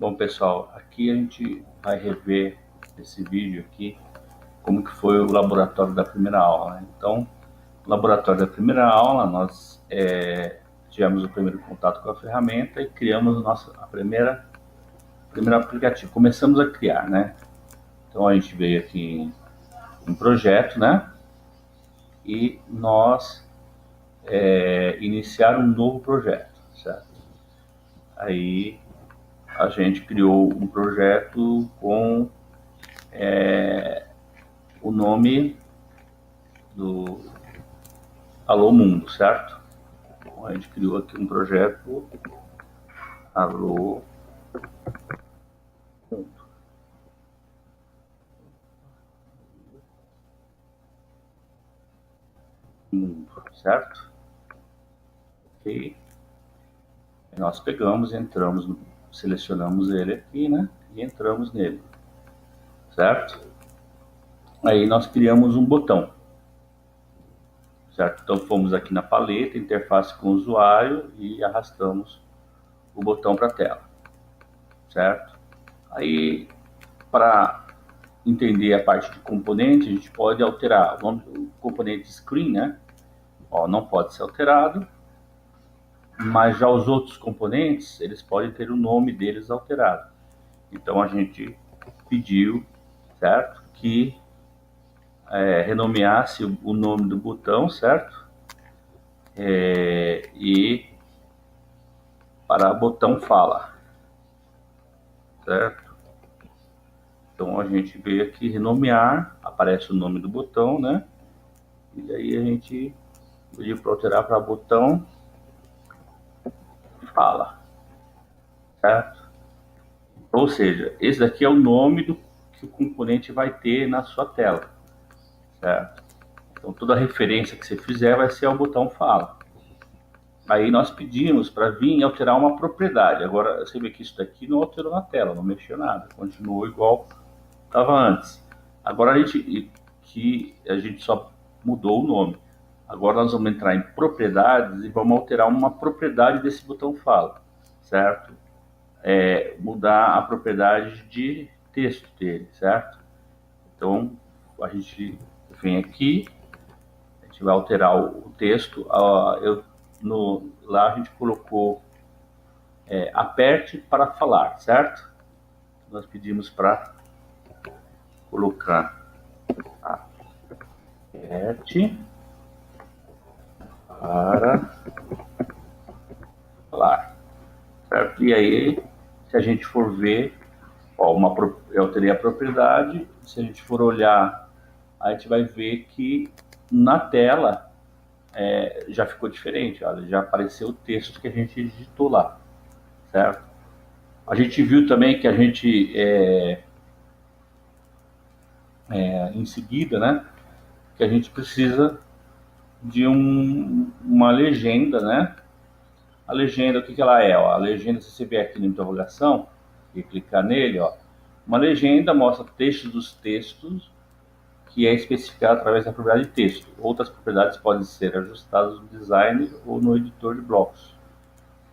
Bom, pessoal, aqui a gente vai rever esse vídeo aqui, como que foi o laboratório da primeira aula, né? Então, no laboratório da primeira aula, nós tivemos o primeiro contato com a ferramenta e criamos a primeiro aplicativo. Começamos a criar, né? Então, a gente veio aqui em projeto, né? E nós iniciar um novo projeto, certo? Aí a gente criou um projeto com o nome do Alô Mundo, certo? Então, a gente criou aqui um projeto Alô Mundo, certo? Ok. Nós pegamos, entramos, selecionamos ele aqui, né? E entramos nele, certo? Aí nós criamos um botão, certo? Então fomos aqui na paleta, interface com o usuário e arrastamos o botão para a tela, certo? Aí, para entender a parte de componente, a gente pode alterar o nome do componente screen, né? Ó, não pode ser alterado, mas já os outros componentes, eles podem ter o nome deles alterado. Então a gente pediu, certo, que renomeasse o nome do botão, certo? E para botão fala, certo? Então a gente veio aqui renomear, aparece o nome do botão, né? E aí a gente pediu para alterar para botão fala, certo? Ou seja, esse daqui é o nome que o componente vai ter na sua tela, certo? Então toda referência que você fizer vai ser ao botão fala. Aí nós pedimos para vir e alterar uma propriedade. Agora você vê que isso daqui não alterou na tela, não mexeu nada, continuou igual estava antes. Agora a gente só mudou o nome. Agora nós vamos entrar em propriedades e vamos alterar uma propriedade desse botão fala, certo? Mudar a propriedade de texto dele, certo? Então a gente vem aqui, a gente vai alterar o texto. Lá a gente colocou aperte para falar, certo? Nós pedimos para colocar aperte para falar, certo? E aí, se a gente for ver, ó, eu alterei a propriedade, se a gente for olhar, a gente vai ver que na tela já ficou diferente, olha, já apareceu o texto que a gente digitou lá, certo? A gente viu também que a gente, em seguida, né, que a gente precisa de uma legenda, né? A legenda, o que, que ela é? Ó, a legenda, se você vier aqui na interrogação e clicar nele, ó, uma legenda mostra textos dos textos que é especificado através da propriedade de texto. Outras propriedades podem ser ajustadas no design ou no editor de blocos,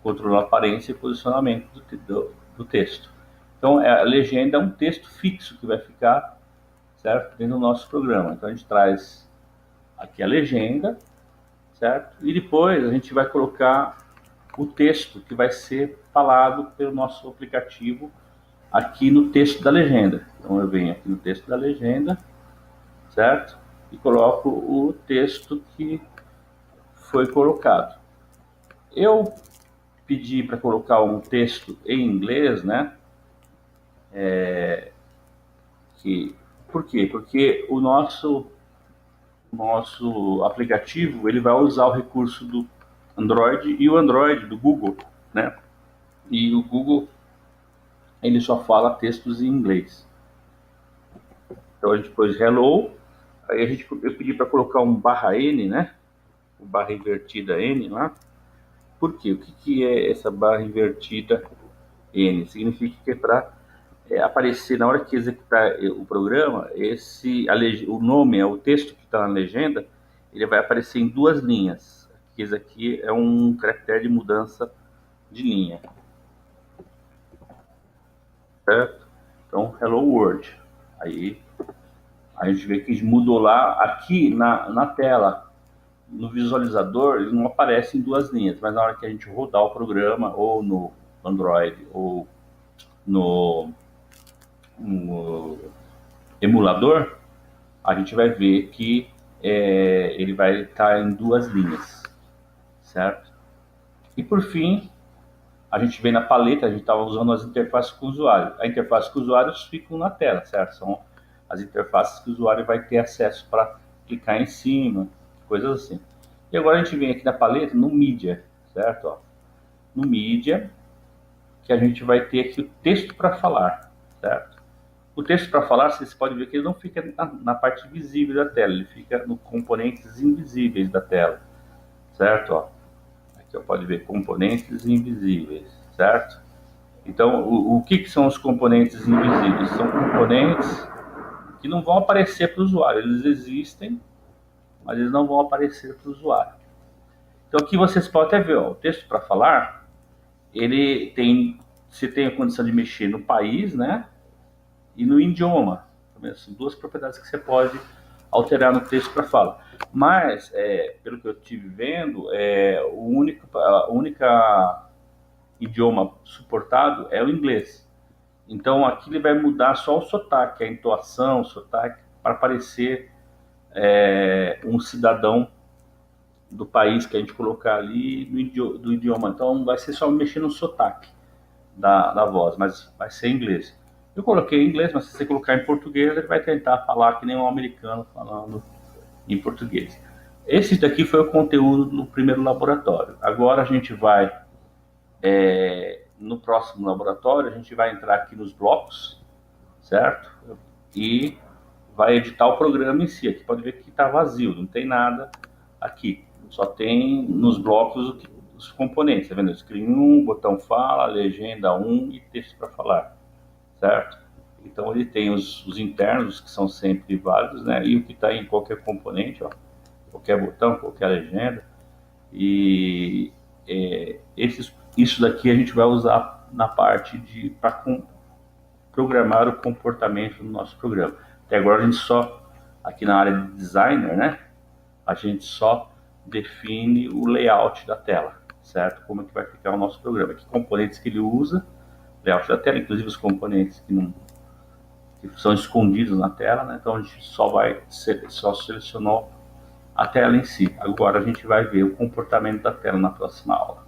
controlando a aparência e posicionamento do texto. Então, a legenda é um texto fixo que vai ficar, certo, dentro do nosso programa. Então, a gente traz aqui a legenda, certo? E depois a gente vai colocar o texto que vai ser falado pelo nosso aplicativo aqui no texto da legenda. Então eu venho aqui no texto da legenda, certo? E coloco o texto que foi colocado. Eu pedi para colocar um texto em inglês, né? Por quê? Porque o nosso aplicativo ele vai usar o recurso do Android e o Android do Google, né? E o Google ele só fala textos em inglês. Então a gente pôs hello, aí eu pedi para colocar um barra N, né? O barra invertida N lá. Por quê? O que é essa barra invertida N? Significa que é para aparecer na hora que executar o programa, o nome, o texto que está na legenda, ele vai aparecer em duas linhas. Esse aqui é um caractere de mudança de linha. certo? Então, Hello World. Aí a gente vê que mudou lá, aqui na tela, no visualizador, ele não aparece em duas linhas, mas na hora que a gente rodar o programa, ou no Android, ou no emulador, a gente vai ver que ele vai estar em duas linhas, certo? E por fim, a gente vem na paleta, a gente estava usando as interfaces com o usuário. A interface com os usuários ficam na tela, certo? São as interfaces que o usuário vai ter acesso para clicar em cima, coisas assim. E agora a gente vem aqui na paleta, no Media, certo? Ó, no Media, que a gente vai ter aqui o texto para falar, certo? O texto para falar, vocês podem ver que ele não fica na parte visível da tela, ele fica nos componentes invisíveis da tela, certo? Ó, aqui ó, pode ver componentes invisíveis, certo? Então, o que são os componentes invisíveis? São componentes que não vão aparecer para o usuário, eles existem, mas eles não vão aparecer para o usuário. Então, aqui vocês podem até ver, ó, o texto para falar, ele tem, você tem a condição de mexer no país, né? E no idioma. São duas propriedades que você pode alterar no texto para fala. Mas, pelo que eu estive vendo, a única idioma suportado é o inglês. Então aqui ele vai mudar só o sotaque, a entoação, o sotaque, para parecer um cidadão do país que a gente colocar ali do idioma. Então vai ser só mexer no sotaque da voz, mas vai ser em inglês. Eu coloquei em inglês, mas se você colocar em português, ele vai tentar falar que nem um americano falando em português. Esse daqui foi o conteúdo do primeiro laboratório. Agora a gente vai, no próximo laboratório, a gente vai entrar aqui nos blocos, certo? E vai editar o programa em si. Aqui pode ver que está vazio, não tem nada aqui. Só tem nos blocos os componentes, tá vendo? Screen 1, botão fala, legenda 1 e texto para falar, certo? Então ele tem os internos, que são sempre válidos, né? E o que está em qualquer componente, ó, qualquer botão, qualquer legenda. E isso daqui a gente vai usar na parte de para programar o comportamento do nosso programa. Até agora a gente só, aqui na área de designer, né? A gente só define o layout da tela, certo? Como é que vai ficar o nosso programa, que componentes que ele usa, layout da tela, inclusive os componentes que são escondidos na tela, né? Então a gente só selecionou a tela em si. Agora a gente vai ver o comportamento da tela na próxima aula.